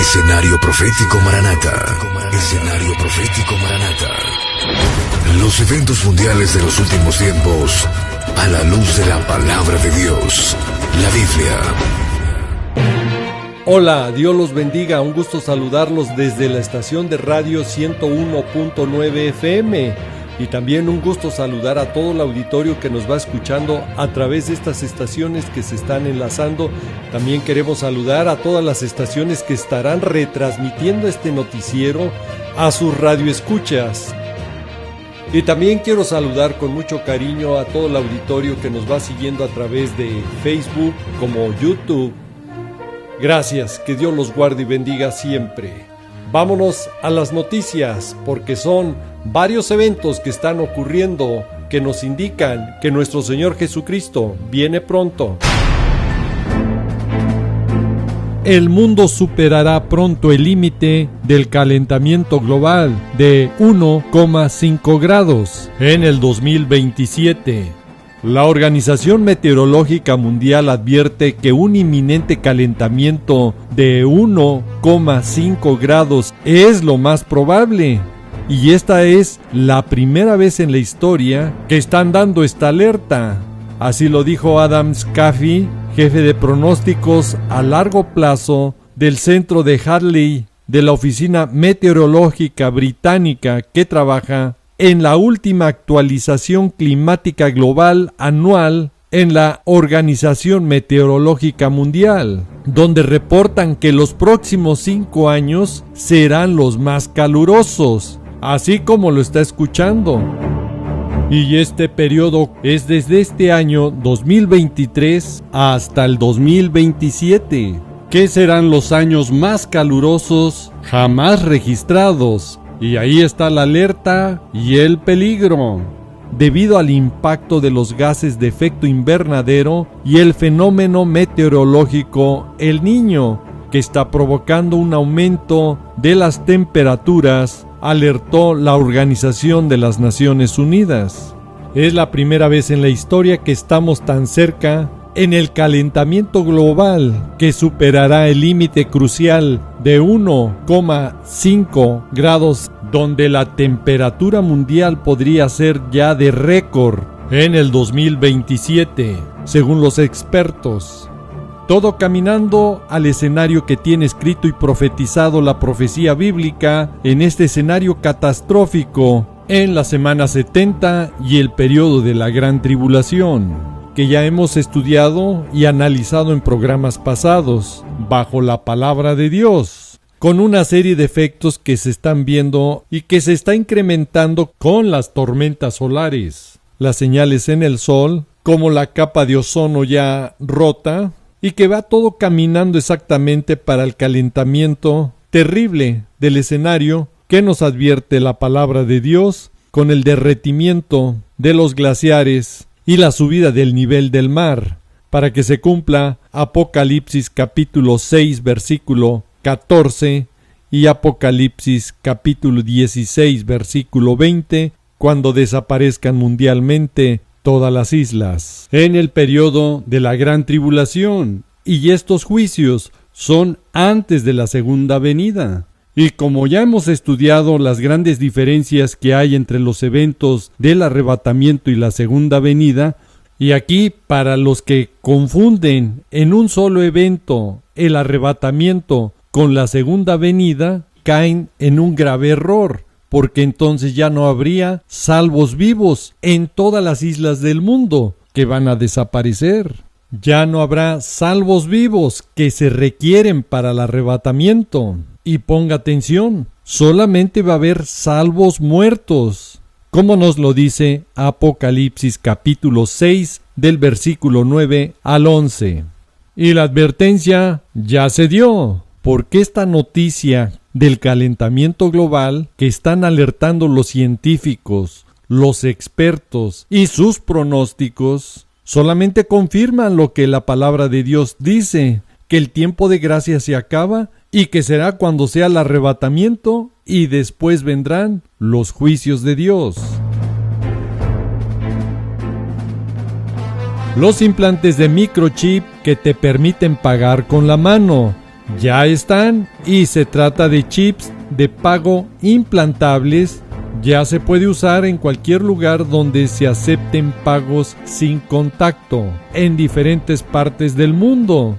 Escenario Profético Maranata. Escenario Profético Maranata. Los eventos mundiales de los últimos tiempos a la luz de la palabra de Dios, la Biblia. Hola, Dios los bendiga, un gusto saludarlos desde la estación de radio 101.9 FM y también un gusto saludar a todo el auditorio que nos va escuchando a través de estas estaciones que se están enlazando. También queremos saludar a todas las estaciones que estarán retransmitiendo este noticiero a sus radioescuchas. Y también quiero saludar con mucho cariño a todo el auditorio que nos va siguiendo a través de Facebook como YouTube. Gracias, que Dios los guarde y bendiga siempre. Vámonos a las noticias, porque son varios eventos que están ocurriendo que nos indican que nuestro Señor Jesucristo viene pronto. El mundo superará pronto el límite del calentamiento global de 1,5 grados en el 2027. La Organización Meteorológica Mundial advierte que un inminente calentamiento de 1,5 grados es lo más probable. Y esta es la primera vez en la historia que están dando esta alerta. Así lo dijo Adam Scaffey, jefe de pronósticos a largo plazo del centro de Hadley de la Oficina Meteorológica Británica que trabaja en la última actualización climática global anual en la Organización Meteorológica Mundial, donde reportan que los próximos 5 años serán los más calurosos, así como lo está escuchando. Y este periodo es desde este año 2023 hasta el 2027, que serán los años más calurosos jamás registrados. Y ahí está la alerta y el peligro, debido al impacto de los gases de efecto invernadero y el fenómeno meteorológico El Niño, que está provocando un aumento de las temperaturas, alertó la Organización de las Naciones Unidas. Es la primera vez en la historia que estamos tan cerca en el calentamiento global que superará el límite crucial de 1,5 grados, donde la temperatura mundial podría ser ya de récord en el 2027, según los expertos. Todo caminando al escenario que tiene escrito y profetizado la profecía bíblica en este escenario catastrófico en la semana 70 y el periodo de la gran tribulación, que ya hemos estudiado y analizado en programas pasados, bajo la palabra de Dios, con una serie de efectos que se están viendo y que se está incrementando con las tormentas solares, las señales en el sol, como la capa de ozono ya rota, y que va todo caminando exactamente para el calentamiento terrible del escenario que nos advierte la palabra de Dios, con el derretimiento de los glaciares y la subida del nivel del mar, para que se cumpla Apocalipsis capítulo 6 versículo 14 y Apocalipsis capítulo 16 versículo 20, cuando desaparezcan mundialmente todas las islas en el periodo de la gran tribulación, y estos juicios son antes de la segunda venida. Y como ya hemos estudiado las grandes diferencias que hay entre los eventos del arrebatamiento y la segunda venida, y aquí para los que confunden en un solo evento el arrebatamiento con la segunda venida, caen en un grave error, porque entonces ya no habría salvos vivos en todas las islas del mundo, que van a desaparecer. Ya no habrá salvos vivos que se requieren para el arrebatamiento. Y ponga atención, solamente va a haber salvos muertos, como nos lo dice Apocalipsis capítulo 6 del versículo 9 al 11. Y la advertencia ya se dio, porque esta noticia del calentamiento global que están alertando los científicos, los expertos y sus pronósticos, solamente confirman lo que la palabra de Dios dice, que el tiempo de gracia se acaba y que será cuando sea el arrebatamiento y después vendrán los juicios de Dios. Los implantes de microchip que te permiten pagar con la mano ya están, y se trata de chips de pago implantables. Ya se puede usar en cualquier lugar donde se acepten pagos sin contacto, en diferentes partes del mundo.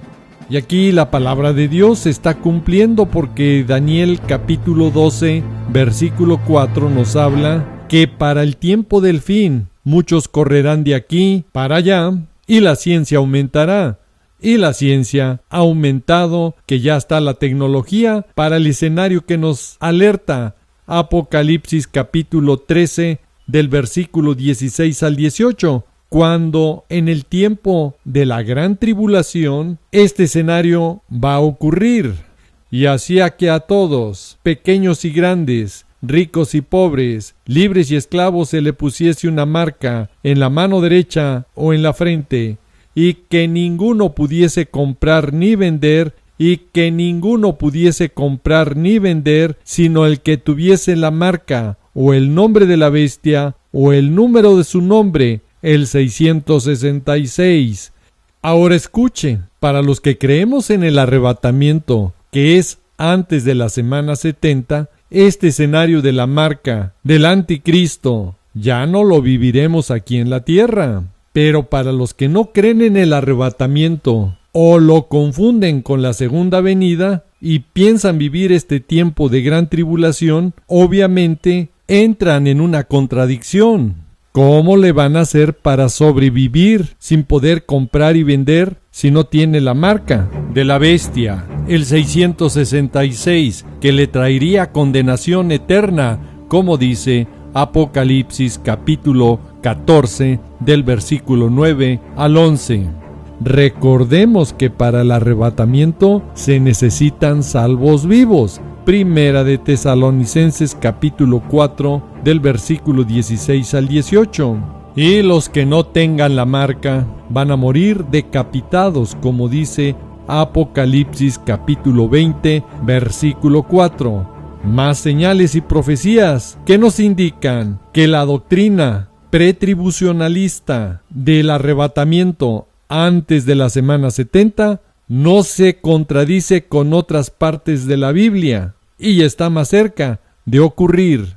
Y aquí la palabra de Dios se está cumpliendo, porque Daniel capítulo 12, versículo 4 nos habla que para el tiempo del fin muchos correrán de aquí para allá y la ciencia aumentará. Y la ciencia ha aumentado, que ya está la tecnología para el escenario que nos alerta Apocalipsis capítulo 13 del versículo 16 al 18. Cuando en el tiempo de la gran tribulación este escenario va a ocurrir, y hacía que a todos, pequeños y grandes, ricos y pobres, libres y esclavos, se le pusiese una marca en la mano derecha o en la frente, y que ninguno pudiese comprar ni vender, sino el que tuviese la marca o el nombre de la bestia o el número de su nombre, el 666. Ahora escuche, para los que creemos en el arrebatamiento, que es antes de la semana 70, este escenario de la marca del anticristo ya no lo viviremos aquí en la tierra. Pero para los que no creen en el arrebatamiento o lo confunden con la segunda venida y piensan vivir este tiempo de gran tribulación, obviamente entran en una contradicción. ¿Cómo le van a hacer para sobrevivir sin poder comprar y vender si no tiene la marca de la bestia, el 666, que le traería condenación eterna, como dice Apocalipsis capítulo 14 del versículo 9 al 11? Recordemos que para el arrebatamiento se necesitan salvos vivos. Primera de Tesalonicenses capítulo 4 del versículo 16 al 18. Y los que no tengan la marca van a morir decapitados, como dice Apocalipsis capítulo 20 versículo 4. Más señales y profecías que nos indican que la doctrina pretribucionalista del arrebatamiento antes de la semana 70 no se contradice con otras partes de la Biblia y está más cerca de ocurrir.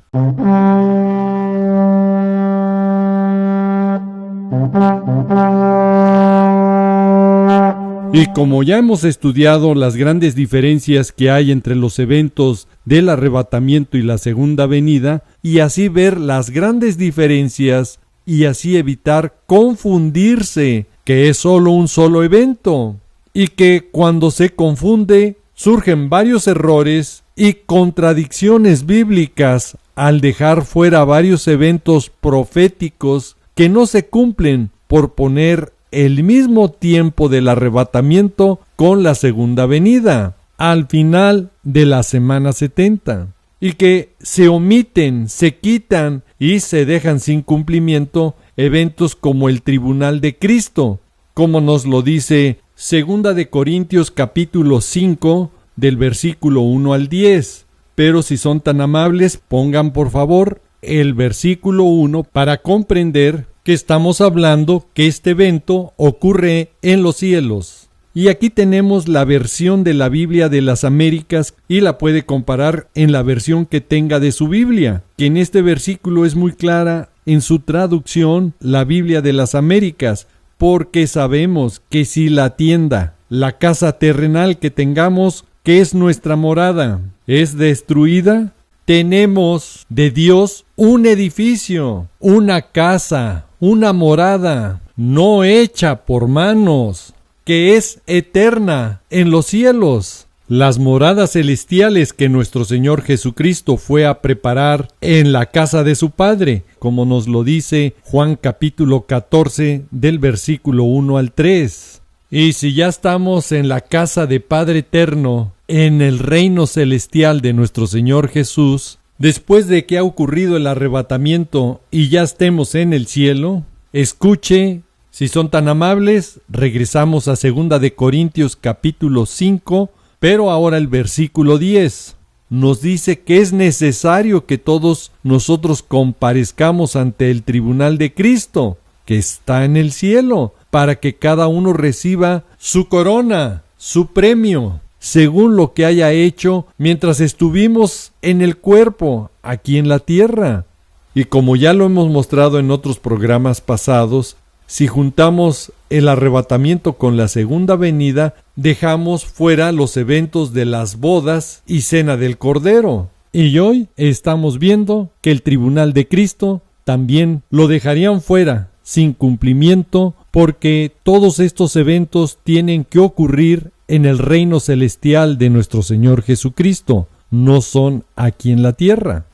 Y como ya hemos estudiado las grandes diferencias que hay entre los eventos del arrebatamiento y la segunda venida, y así ver las grandes diferencias y así evitar confundirse, que es solo un solo evento, y que cuando se confunde surgen varios errores y contradicciones bíblicas al dejar fuera varios eventos proféticos que no se cumplen por poner el mismo tiempo del arrebatamiento con la segunda venida al final de la semana 70, y que se omiten, se quitan y se dejan sin cumplimiento eventos como el tribunal de Cristo, como nos lo dice 2 de Corintios capítulo 5 del versículo 1 al 10. Pero si son tan amables, pongan por favor el versículo 1 para comprender que estamos hablando que este evento ocurre en los cielos. Y aquí tenemos la versión de la Biblia de las Américas y la puede comparar en la versión que tenga de su Biblia, que en este versículo es muy clara en su traducción, la Biblia de las Américas, porque sabemos que si la tienda, la casa terrenal que tengamos, que es nuestra morada, es destruida, tenemos de Dios un edificio, una casa, una morada, no hecha por manos, que es eterna en los cielos. Las moradas celestiales que nuestro Señor Jesucristo fue a preparar en la casa de su Padre, como nos lo dice Juan capítulo 14 del versículo 1 al 3. Y si ya estamos en la casa de Padre Eterno, en el reino celestial de nuestro Señor Jesús, después de que ha ocurrido el arrebatamiento y ya estemos en el cielo, escuche, si son tan amables, regresamos a 2 de Corintios capítulo 5, pero ahora el versículo 10 nos dice que es necesario que todos nosotros comparezcamos ante el tribunal de Cristo, que está en el cielo, para que cada uno reciba su corona, su premio. según lo que haya hecho mientras estuvimos en el cuerpo, aquí en la tierra. Y como ya lo hemos mostrado en otros programas pasados, si juntamos el arrebatamiento con la segunda venida, dejamos fuera los eventos de las bodas y cena del Cordero. Y hoy estamos viendo que el tribunal de Cristo también lo dejarían fuera, sin cumplimiento, porque todos estos eventos tienen que ocurrir en el reino celestial de nuestro Señor Jesucristo, no son aquí en la tierra.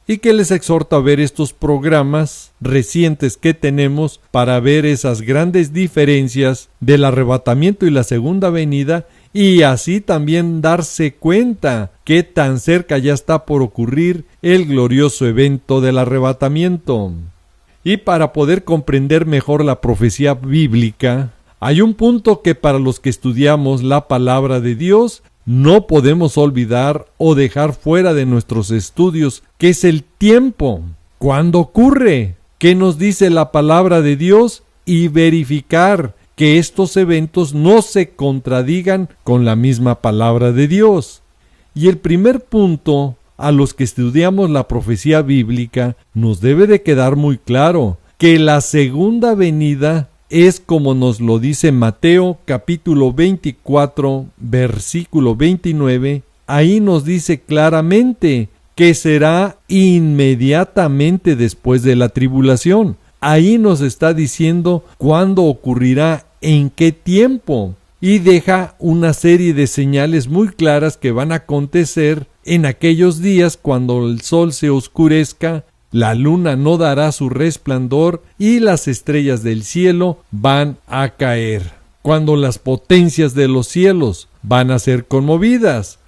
Y que les exhorto a ver estos programas recientes que tenemos para ver esas grandes diferencias del arrebatamiento y la segunda venida, y así también darse cuenta qué tan cerca ya está por ocurrir el glorioso evento del arrebatamiento. Y para poder comprender mejor la profecía bíblica, hay un punto que para los que estudiamos la palabra de Dios no podemos olvidar o dejar fuera de nuestros estudios, que es el tiempo. ¿Cuándo ocurre? ¿Qué nos dice la palabra de Dios? Y verificar que estos eventos no se contradigan con la misma palabra de Dios. Y el primer punto, a los que estudiamos la profecía bíblica, nos debe de quedar muy claro que la segunda venida es como nos lo dice Mateo capítulo 24, versículo 29. Ahí nos dice claramente que será inmediatamente después de la tribulación. Ahí nos está diciendo cuándo ocurrirá, en qué tiempo. Y deja una serie de señales muy claras que van a acontecer en aquellos días cuando el sol se oscurezca, la luna no dará su resplandor y las estrellas del cielo van a caer. Cuando las potencias de los cielos van a ser conmovidas.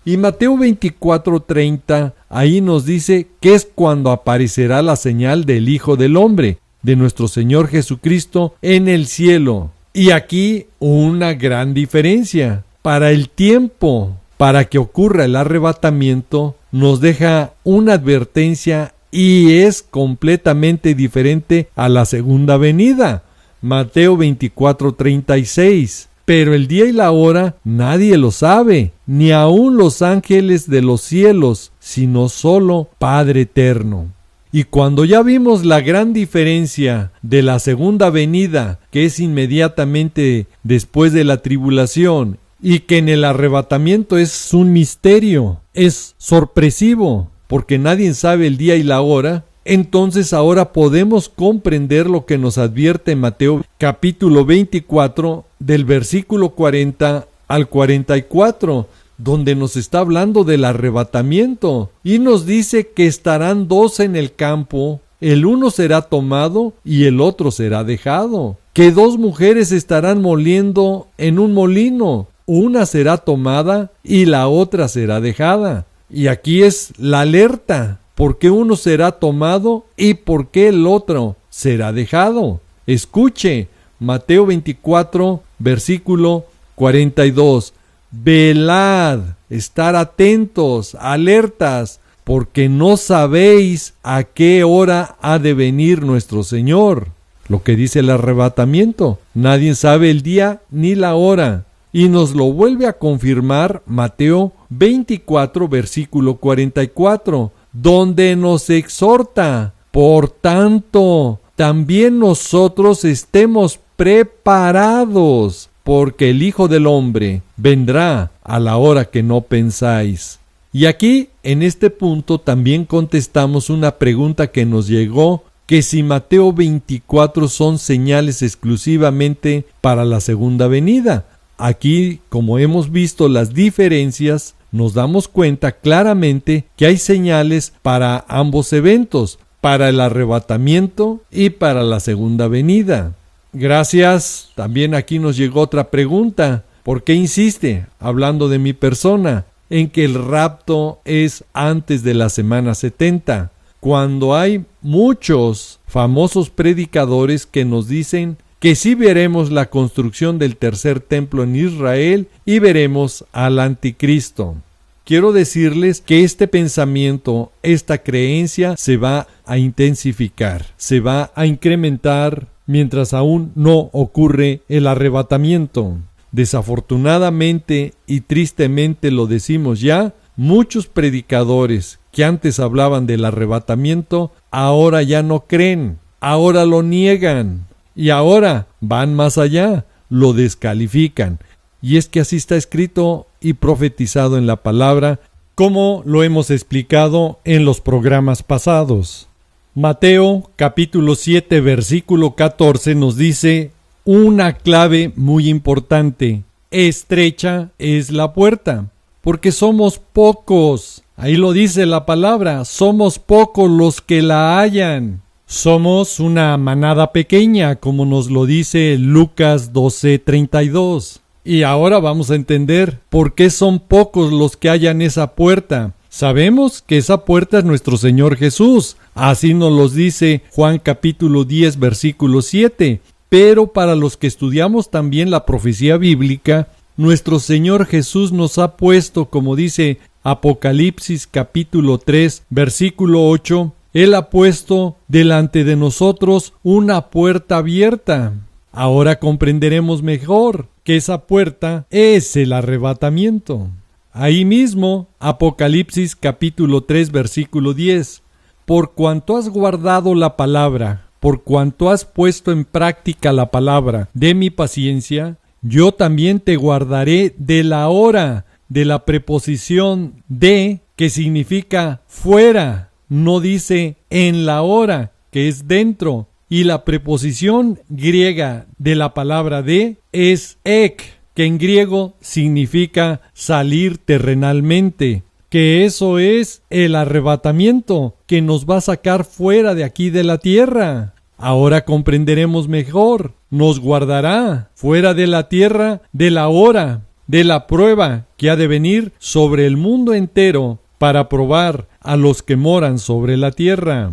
Y Mateo 24:30, ahí nos dice que es cuando aparecerá la señal del Hijo del Hombre, de nuestro Señor Jesucristo en el cielo. Y aquí una gran diferencia. Para el tiempo, para que ocurra el arrebatamiento, nos deja una advertencia y es completamente diferente a la segunda venida. Mateo 24:36. Pero el día y la hora nadie lo sabe, ni aun los ángeles de los cielos, sino solo Padre Eterno. Y cuando ya vimos la gran diferencia de la segunda venida, que es inmediatamente después de la tribulación, y que en el arrebatamiento es un misterio, es sorpresivo, porque nadie sabe el día y la hora, entonces ahora podemos comprender lo que nos advierte Mateo capítulo 24 del versículo 40 al 44, donde nos está hablando del arrebatamiento y nos dice que estarán dos en el campo, el uno será tomado y el otro será dejado, que dos mujeres estarán moliendo en un molino, una será tomada y la otra será dejada. Y aquí es la alerta, ¿por qué uno será tomado y por qué el otro será dejado? Escuche, Mateo 24, versículo 42. Velad, estar atentos, alertas, porque no sabéis a qué hora ha de venir nuestro Señor. Lo que dice el arrebatamiento, nadie sabe el día ni la hora. Y nos lo vuelve a confirmar Mateo 24, versículo 44, donde nos exhorta, por tanto, también nosotros estemos preparados, porque el Hijo del Hombre vendrá a la hora que no pensáis. Y aquí, en este punto, también contestamos una pregunta que nos llegó, que si Mateo 24 son señales exclusivamente para la segunda venida. Aquí, como hemos visto las diferencias, nos damos cuenta claramente que hay señales para ambos eventos, para el arrebatamiento y para la segunda venida. Gracias. También aquí nos llegó otra pregunta. ¿Por qué insiste, hablando de mi persona, en que el rapto es antes de la semana 70? Cuando hay muchos famosos predicadores que nos dicen que sí veremos la construcción del tercer templo en Israel y veremos al anticristo. Quiero decirles que este pensamiento, esta creencia se va a intensificar, se va a incrementar mientras aún no ocurre el arrebatamiento. Desafortunadamente y tristemente lo decimos ya, muchos predicadores que antes hablaban del arrebatamiento, ahora ya no creen, ahora lo niegan y ahora van más allá, lo descalifican. Y es que así está escrito y profetizado en la palabra, como lo hemos explicado en los programas pasados. Mateo capítulo 7 versículo 14 nos dice una clave muy importante: estrecha es la puerta, porque somos pocos. Ahí lo dice la palabra, somos pocos los que la hallan. Somos una manada pequeña, como nos lo dice Lucas 12:32. Y ahora vamos a entender por qué son pocos los que hallan esa puerta. Sabemos que esa puerta es nuestro Señor Jesús. Así nos lo dice Juan capítulo 10 versículo 7. Pero para los que estudiamos también la profecía bíblica, nuestro Señor Jesús nos ha puesto, como dice Apocalipsis capítulo 3 versículo 8, Él ha puesto delante de nosotros una puerta abierta. Ahora comprenderemos mejor que esa puerta es el arrebatamiento. Ahí mismo, Apocalipsis capítulo 3 versículo 10. Por cuanto has guardado la palabra, por cuanto has puesto en práctica la palabra de mi paciencia, yo también te guardaré de la hora, de la preposición de, que significa fuera, no dice en la hora, que es dentro. Y la preposición griega de la palabra de es ek, que en griego significa salir terrenalmente, que eso es el arrebatamiento, que nos va a sacar fuera de aquí de la tierra. Ahora comprenderemos mejor, nos guardará fuera de la tierra de la hora, de la prueba que ha de venir sobre el mundo entero para probar a los que moran sobre la tierra.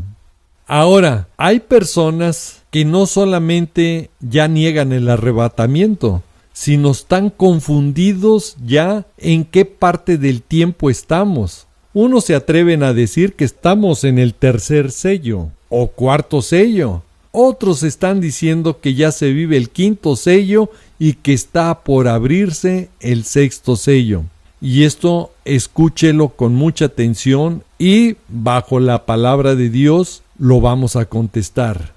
Ahora, hay personas que no solamente ya niegan el arrebatamiento, sino están confundidos ya en qué parte del tiempo estamos. Unos se atreven a decir que estamos en el tercer sello o cuarto sello. Otros están diciendo que ya se vive el quinto sello y que está por abrirse el sexto sello. Y esto escúchelo con mucha atención y bajo la palabra de Dios lo vamos a contestar.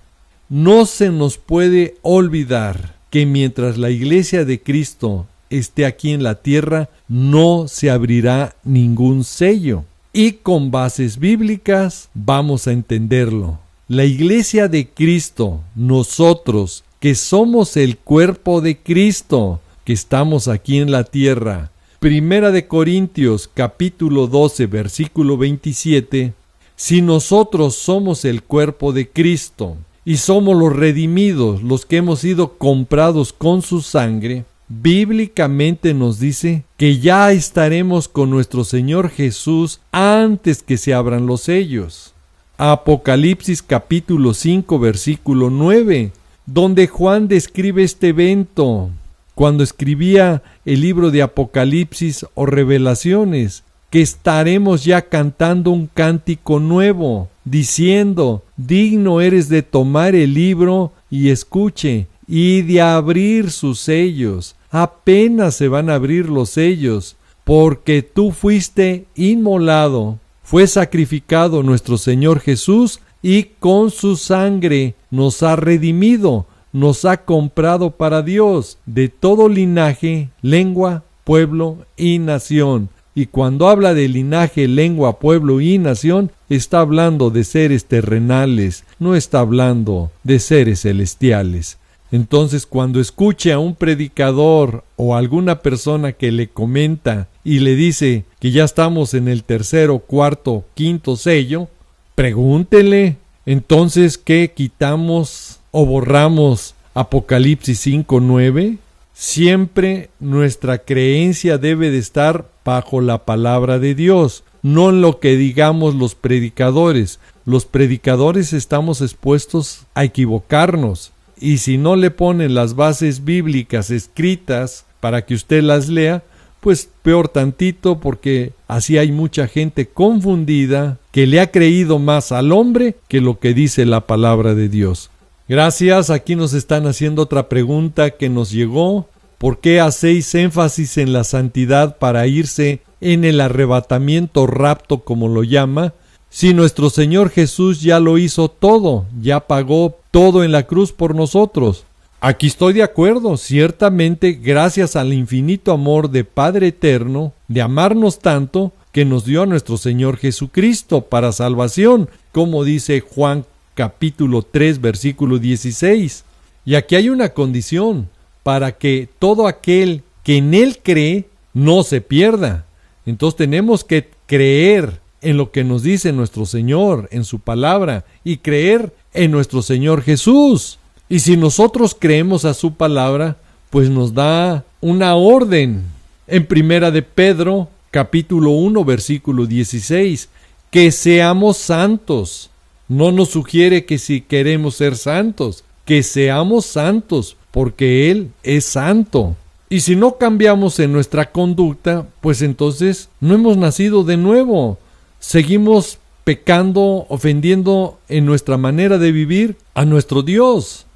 No se nos puede olvidar que mientras la iglesia de Cristo esté aquí en la tierra, no se abrirá ningún sello. Y con bases bíblicas vamos a entenderlo. La iglesia de Cristo, nosotros que somos el cuerpo de Cristo, que estamos aquí en la tierra. Primera de Corintios capítulo 12 versículo 27. Si nosotros somos el cuerpo de Cristo y somos los redimidos, los que hemos sido comprados con su sangre, bíblicamente nos dice que ya estaremos con nuestro Señor Jesús antes que se abran los sellos. Apocalipsis capítulo 5 versículo 9, donde Juan describe este evento, cuando escribía el libro de Apocalipsis o Revelaciones, que estaremos ya cantando un cántico nuevo, diciendo, digno eres de tomar el libro y escuche, y de abrir sus sellos. Apenas se van a abrir los sellos, porque tú fuiste inmolado, fue sacrificado nuestro Señor Jesús, y con su sangre nos ha redimido, nos ha comprado para Dios, de todo linaje, lengua, pueblo y nación. Y cuando habla de linaje, lengua, pueblo y nación, está hablando de seres terrenales, no está hablando de seres celestiales. Entonces, cuando escuche a un predicador o alguna persona que le comenta y le dice que ya estamos en el tercero, cuarto, quinto sello, pregúntele, entonces, ¿qué quitamos o borramos Apocalipsis 5:9? Siempre nuestra creencia debe de estar bajo la palabra de Dios, no en lo que digamos los predicadores. Los predicadores estamos expuestos a equivocarnos, y si no le ponen las bases bíblicas escritas para que usted las lea, pues peor tantito, porque así hay mucha gente confundida que le ha creído más al hombre que lo que dice la palabra de Dios. Gracias, aquí nos están haciendo otra pregunta que nos llegó ¿por qué hacéis énfasis en la santidad para irse en el arrebatamiento, rapto como lo llama? Si nuestro Señor Jesús ya lo hizo todo, ya pagó todo en la cruz por nosotros. Aquí estoy de acuerdo, ciertamente gracias al infinito amor de Padre Eterno, de amarnos tanto, que nos dio a nuestro Señor Jesucristo para salvación, como dice Juan capítulo 3, versículo 16. Y aquí hay una condición, para que todo aquel que en Él cree no se pierda. Entonces tenemos que creer en lo que nos dice nuestro Señor, en su palabra, y creer en nuestro Señor Jesús. Y si nosotros creemos a su palabra, pues nos da una orden. En Primera de Pedro, capítulo 1, versículo 16, que seamos santos. No nos sugiere que si queremos ser santos, que seamos santos, porque Él es santo. Y si no cambiamos en nuestra conducta, pues entonces no hemos nacido de nuevo. Seguimos pecando, ofendiendo en nuestra manera de vivir a nuestro Dios.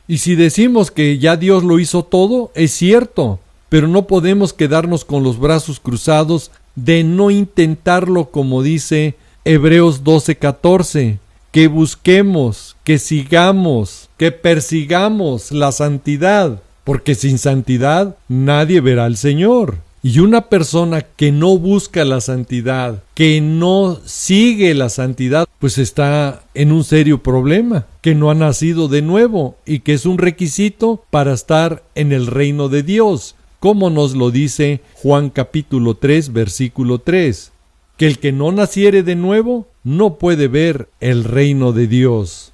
Y si decimos que ya Dios lo hizo todo, es cierto, pero no podemos quedarnos con los brazos cruzados de no intentarlo, como dice Hebreos 12:14, que busquemos, que sigamos, que persigamos la santidad, porque sin santidad nadie verá al Señor. Y una persona que no busca la santidad, que no sigue la santidad, pues está en un serio problema, que no ha nacido de nuevo y que es un requisito para estar en el reino de Dios, como nos lo dice Juan capítulo 3, versículo 3, que el que no naciere de nuevo no puede ver el reino de Dios.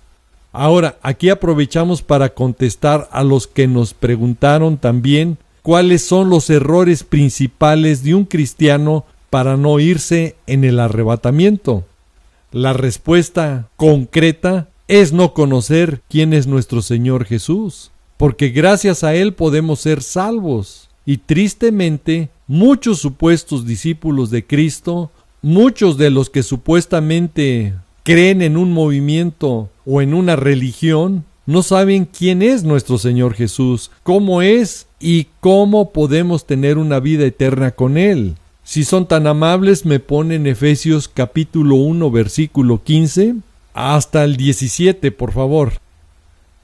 Ahora, aquí aprovechamos para contestar a los que nos preguntaron también cuáles son los errores principales de un cristiano para no irse en el arrebatamiento. La respuesta concreta es no conocer quién es nuestro Señor Jesús, porque gracias a Él podemos ser salvos. Y tristemente, muchos supuestos discípulos de Cristo, muchos de los que supuestamente creen en un movimiento o en una religión, no saben quién es nuestro Señor Jesús, cómo es y cómo podemos tener una vida eterna con Él. Si son tan amables, me ponen Efesios capítulo 1, versículo 15 hasta el 17, por favor.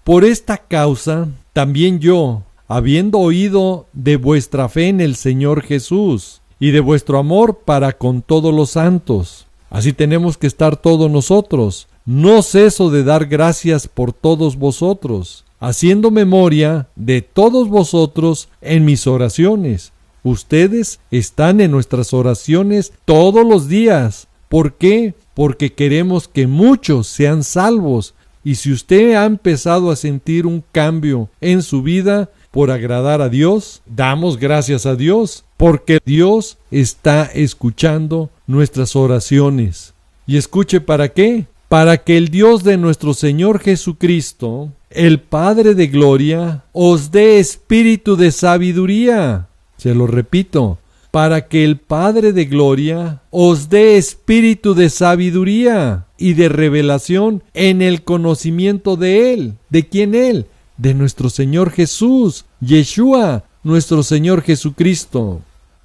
Por esta causa, también yo, habiendo oído de vuestra fe en el Señor Jesús y de vuestro amor para con todos los santos, así tenemos que estar todos nosotros, no ceso de dar gracias por todos vosotros, haciendo memoria de todos vosotros en mis oraciones. Ustedes están en nuestras oraciones todos los días. ¿Por qué? Porque queremos que muchos sean salvos. Y si usted ha empezado a sentir un cambio en su vida por agradar a Dios, damos gracias a Dios, porque Dios está escuchando nuestras oraciones. ¿Y escuche para qué? Para que el Dios de nuestro Señor Jesucristo, el Padre de gloria, os dé espíritu de sabiduría. Se lo repito, para que el Padre de gloria os dé espíritu de sabiduría y de revelación en el conocimiento de Él. ¿De quién Él? De nuestro Señor Jesús, Yeshua, nuestro Señor Jesucristo.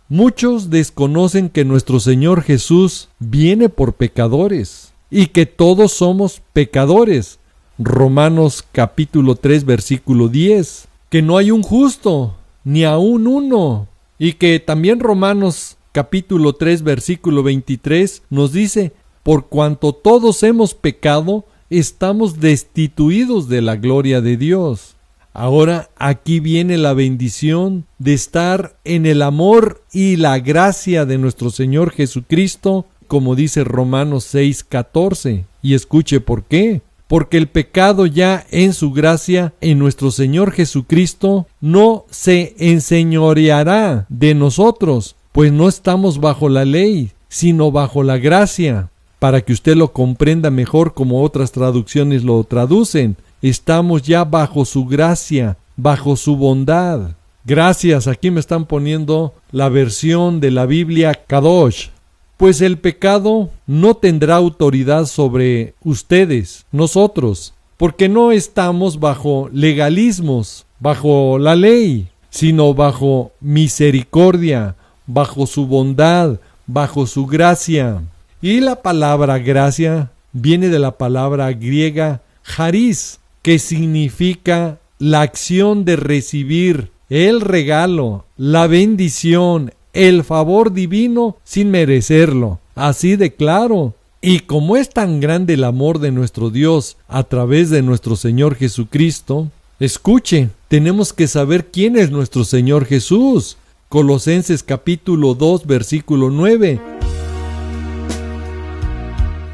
Muchos desconocen que nuestro Señor Jesús viene por pecadores y que todos somos pecadores. Romanos capítulo 3, versículo 10. Que no hay un justo, ni aun uno. Y que también Romanos capítulo 3, versículo 23 nos dice: por cuanto todos hemos pecado, estamos destituidos de la gloria de Dios. Ahora aquí viene la bendición de estar en el amor y la gracia de nuestro Señor Jesucristo, como dice Romanos 6:14. Y escuche por qué. Porque el pecado ya en su gracia en nuestro Señor Jesucristo no se enseñoreará de nosotros, pues no estamos bajo la ley, sino bajo la gracia. Para que usted lo comprenda mejor, como otras traducciones lo traducen, estamos ya bajo su gracia, bajo su bondad. Gracias, aquí me están poniendo la versión de la Biblia Kadosh. Pues el pecado no tendrá autoridad sobre ustedes, nosotros, porque no estamos bajo legalismos, bajo la ley, sino bajo misericordia, bajo su bondad, bajo su gracia. Y la palabra gracia viene de la palabra griega charis, que significa la acción de recibir el regalo, la bendición, el favor divino sin merecerlo. Así de claro. Y como es tan grande el amor de nuestro Dios a través de nuestro Señor Jesucristo, escuche, tenemos que saber quién es nuestro Señor Jesús. Colosenses capítulo 2, versículo 9.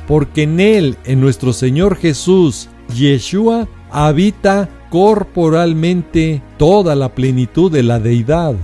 Porque en Él, en nuestro Señor Jesús, Yeshua, habita corporalmente toda la plenitud de la deidad.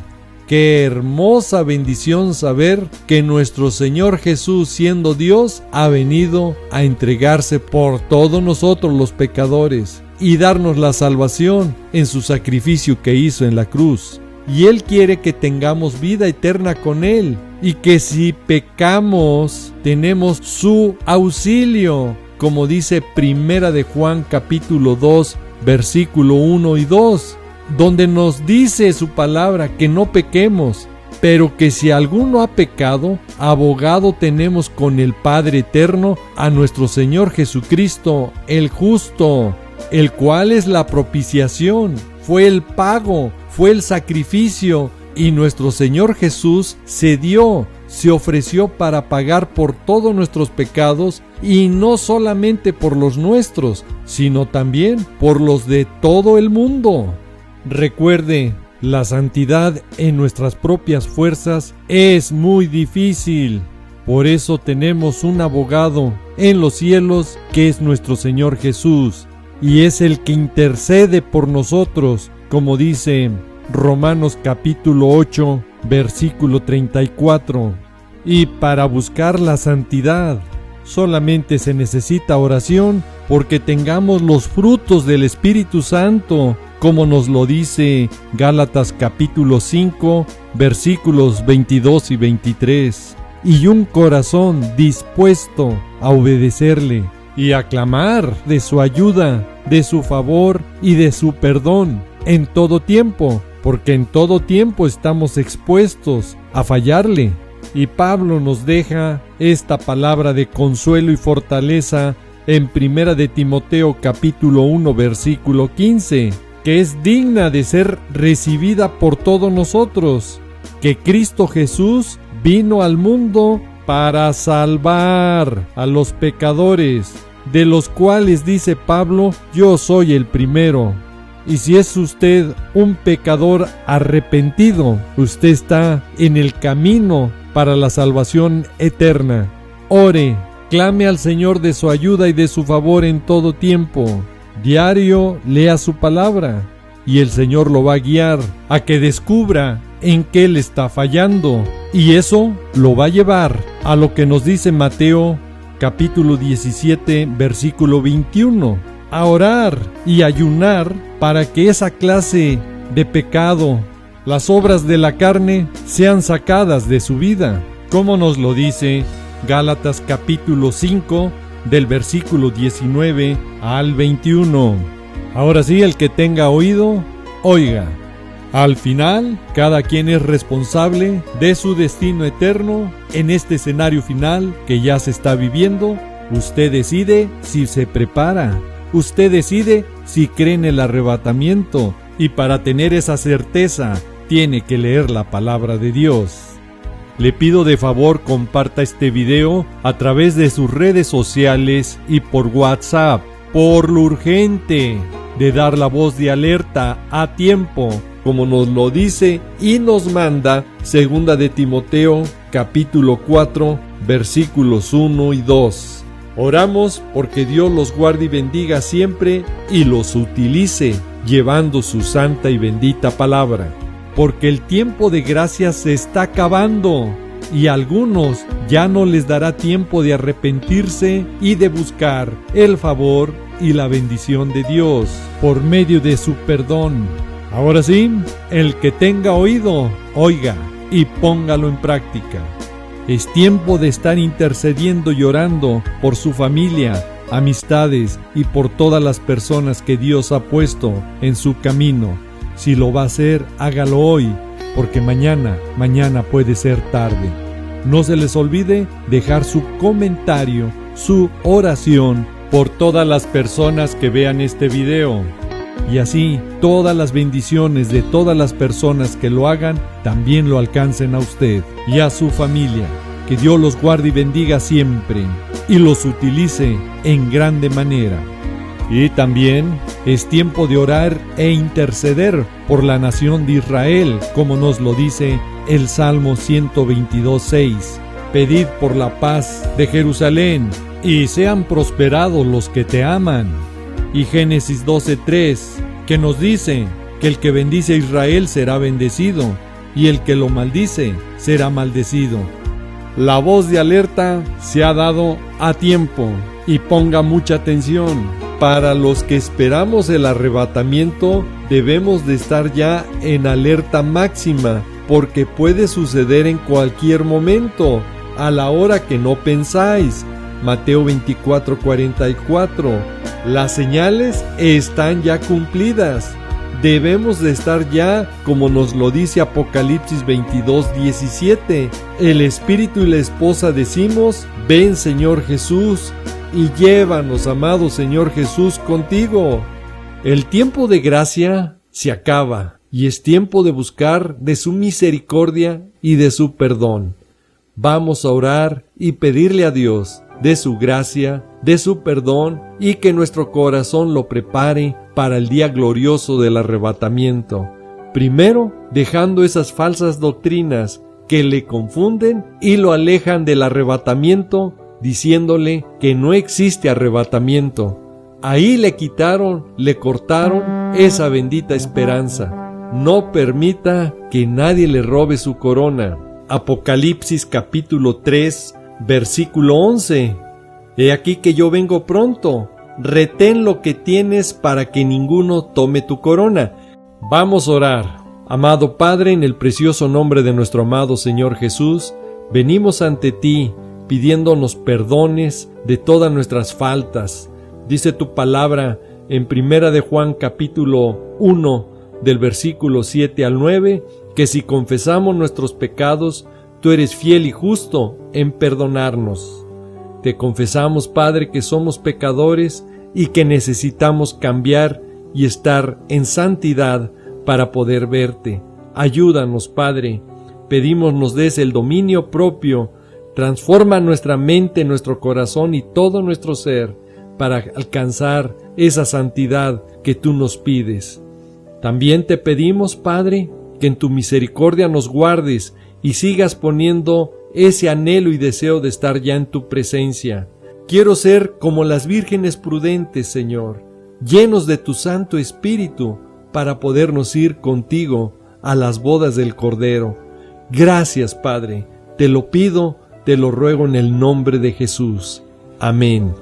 Qué hermosa bendición saber que nuestro Señor Jesús, siendo Dios, ha venido a entregarse por todos nosotros los pecadores y darnos la salvación en su sacrificio que hizo en la cruz. Y Él quiere que tengamos vida eterna con Él y que si pecamos tenemos su auxilio, como dice Primera de Juan capítulo 2 versículo 1 y 2, donde nos dice su palabra que no pequemos, pero que si alguno ha pecado, abogado tenemos con el Padre eterno a nuestro Señor Jesucristo, el justo, el cual es la propiciación, fue el pago, fue el sacrificio, y nuestro Señor Jesús se ofreció para pagar por todos nuestros pecados, y no solamente por los nuestros, sino también por los de todo el mundo. Recuerde, la santidad en nuestras propias fuerzas es muy difícil. Por eso tenemos un abogado en los cielos que es nuestro Señor Jesús, y es el que intercede por nosotros, como dice Romanos capítulo 8, versículo 34. Y para buscar la santidad, solamente se necesita oración, porque tengamos los frutos del Espíritu Santo, como nos lo dice Gálatas capítulo 5, versículos 22 y 23. Y un corazón dispuesto a obedecerle y a clamar de su ayuda, de su favor y de su perdón en todo tiempo, porque en todo tiempo estamos expuestos a fallarle. Y Pablo nos deja esta palabra de consuelo y fortaleza en Primera de Timoteo capítulo 1 versículo 15, que es digna de ser recibida por todos nosotros, que Cristo Jesús vino al mundo para salvar a los pecadores, de los cuales dice Pablo, yo soy el primero. Y si es usted un pecador arrepentido, usted está en el camino para la salvación eterna. Ore, clame al Señor de su ayuda y de su favor en todo tiempo. Diario lea su palabra y el Señor lo va a guiar a que descubra en qué le está fallando, y eso lo va a llevar a lo que nos dice Mateo capítulo 17 versículo 21, a orar y ayunar para que esa clase de pecado, las obras de la carne, sean sacadas de su vida, como nos lo dice Gálatas capítulo 5 del versículo 19 al 21. Ahora sí, el que tenga oído, oiga. Al final, cada quien es responsable de su destino eterno en este escenario final que ya se está viviendo. Usted decide si se prepara. Usted decide si cree en el arrebatamiento. Y para tener esa certeza, tiene que leer la palabra de Dios. Le pido de favor comparta este video a través de sus redes sociales y por WhatsApp, por lo urgente de dar la voz de alerta a tiempo, como nos lo dice y nos manda Segunda de Timoteo capítulo 4 versículos 1 y 2. Oramos porque Dios los guarde y bendiga siempre y los utilice llevando su santa y bendita palabra. Porque el tiempo de gracia se está acabando y a algunos ya no les dará tiempo de arrepentirse y de buscar el favor y la bendición de Dios por medio de su perdón. Ahora sí, el que tenga oído, oiga y póngalo en práctica. Es tiempo de estar intercediendo y orando por su familia, amistades y por todas las personas que Dios ha puesto en su camino. Si lo va a hacer, hágalo hoy, porque mañana puede ser tarde. No se les olvide dejar su comentario, su oración por todas las personas que vean este video. Y así todas las bendiciones de todas las personas que lo hagan también lo alcancen a usted y a su familia. Que Dios los guarde y bendiga siempre y los utilice en grande manera. Y también es tiempo de orar e interceder por la nación de Israel, como nos lo dice el Salmo 122:6. Pedid por la paz de Jerusalén, y sean prosperados los que te aman. Y Génesis 12:3, que nos dice que el que bendice a Israel será bendecido, y el que lo maldice será maldecido. La voz de alerta se ha dado a tiempo, y ponga mucha atención. Para los que esperamos el arrebatamiento, debemos de estar ya en alerta máxima, porque puede suceder en cualquier momento, a la hora que no pensáis. Mateo 24:44. Las señales están ya cumplidas. Debemos de estar ya, como nos lo dice Apocalipsis 22:17. El Espíritu y la esposa decimos: ven, Señor Jesús, y llévanos, amado Señor Jesús, contigo. El tiempo de gracia se acaba, y es tiempo de buscar de su misericordia y de su perdón. Vamos a orar y pedirle a Dios de su gracia, de su perdón, y que nuestro corazón lo prepare para el día glorioso del arrebatamiento. Primero, dejando esas falsas doctrinas que le confunden y lo alejan del arrebatamiento, diciéndole que no existe arrebatamiento. Ahí le quitaron, le cortaron esa bendita esperanza. No permita que nadie le robe su corona. Apocalipsis capítulo 3, versículo 11. He aquí que yo vengo pronto. Retén lo que tienes para que ninguno tome tu corona. Vamos a orar. Amado Padre, en el precioso nombre de nuestro amado Señor Jesús, venimos ante ti pidiéndonos perdones de todas nuestras faltas. Dice tu palabra en Primera de Juan capítulo 1 del versículo 7 al 9, que si confesamos nuestros pecados, tú eres fiel y justo en perdonarnos. Te confesamos, Padre, que somos pecadores y que necesitamos cambiar y estar en santidad para poder verte. Ayúdanos, Padre. Pedimos nos des el dominio propio. Transforma nuestra mente, nuestro corazón y todo nuestro ser para alcanzar esa santidad que tú nos pides. También te pedimos, Padre, que en tu misericordia nos guardes y sigas poniendo ese anhelo y deseo de estar ya en tu presencia. Quiero ser como las vírgenes prudentes, Señor, llenos de tu Santo Espíritu para podernos ir contigo a las bodas del Cordero. Gracias, Padre, te lo pido, te lo ruego en el nombre de Jesús. Amén.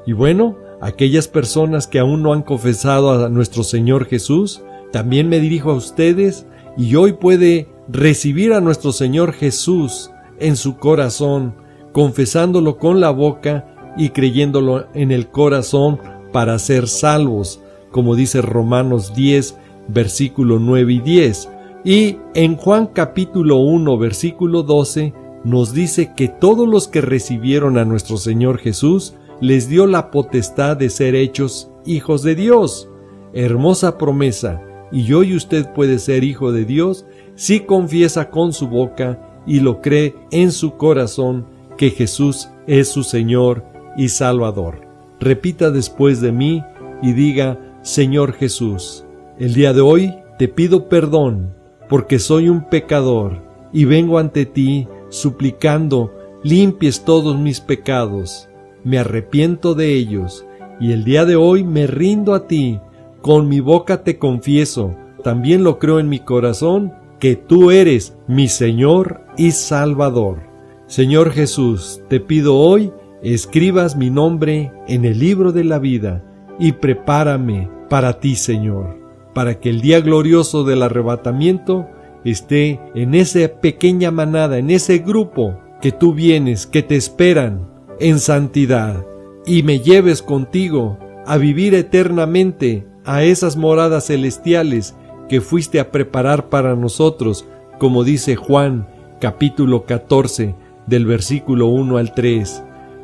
Y bueno, aquellas personas que aún no han confesado a nuestro Señor Jesús, también me dirijo a ustedes y hoy puede recibir a nuestro Señor Jesús en su corazón, confesándolo con la boca y creyéndolo en el corazón para ser salvos, como dice Romanos 10, versículo 9 y 10. Y en Juan capítulo 1, versículo 12, nos dice que todos los que recibieron a nuestro Señor Jesús les dio la potestad de ser hechos hijos de Dios. Hermosa promesa, y hoy usted puede ser hijo de Dios si confiesa con su boca y lo cree en su corazón que Jesús es su Señor y Salvador. Repita después de mí y diga: Señor Jesús, el día de hoy te pido perdón porque soy un pecador y vengo ante ti suplicando limpies todos mis pecados. Me arrepiento de ellos y el día de hoy me rindo a ti. Con mi boca te confieso, también lo creo en mi corazón, que tú eres mi Señor y Salvador. Señor Jesús, te pido hoy escribas mi nombre en el libro de la vida y prepárame para ti, Señor, para que el día glorioso del arrebatamiento esté en esa pequeña manada, en ese grupo que tú vienes, que te esperan en santidad, y me lleves contigo a vivir eternamente a esas moradas celestiales que fuiste a preparar para nosotros, como dice Juan capítulo 14 del versículo 1 al 3.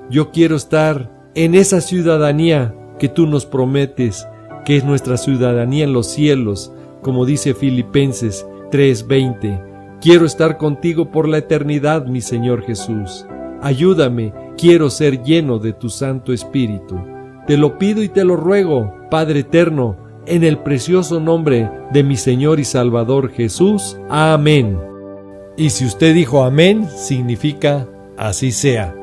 Yo quiero estar en esa ciudadanía que tú nos prometes, que es nuestra ciudadanía en los cielos, como dice Filipenses 3:20. Quiero estar contigo por la eternidad, mi Señor Jesús. Ayúdame, quiero ser lleno de tu Santo Espíritu. Te lo pido y te lo ruego, Padre eterno, en el precioso nombre de mi Señor y Salvador Jesús. Amén. Y si usted dijo amén, significa así sea.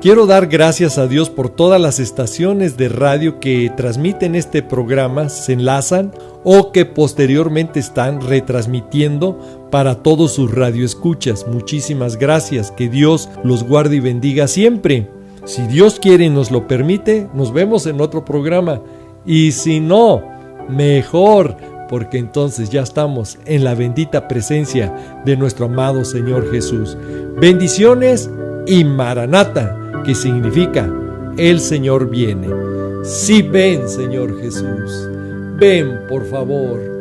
Quiero dar gracias a Dios por todas las estaciones de radio que transmiten este programa, se enlazan o que posteriormente están retransmitiendo para todos sus radioescuchas. Muchísimas gracias, que Dios los guarde y bendiga siempre. Si Dios quiere y nos lo permite, nos vemos en otro programa. Y si no, mejor, porque entonces ya estamos en la bendita presencia de nuestro amado Señor Jesús. Bendiciones y Maranata, que significa el Señor viene. Sí, ven, Señor Jesús. Ven, por favor.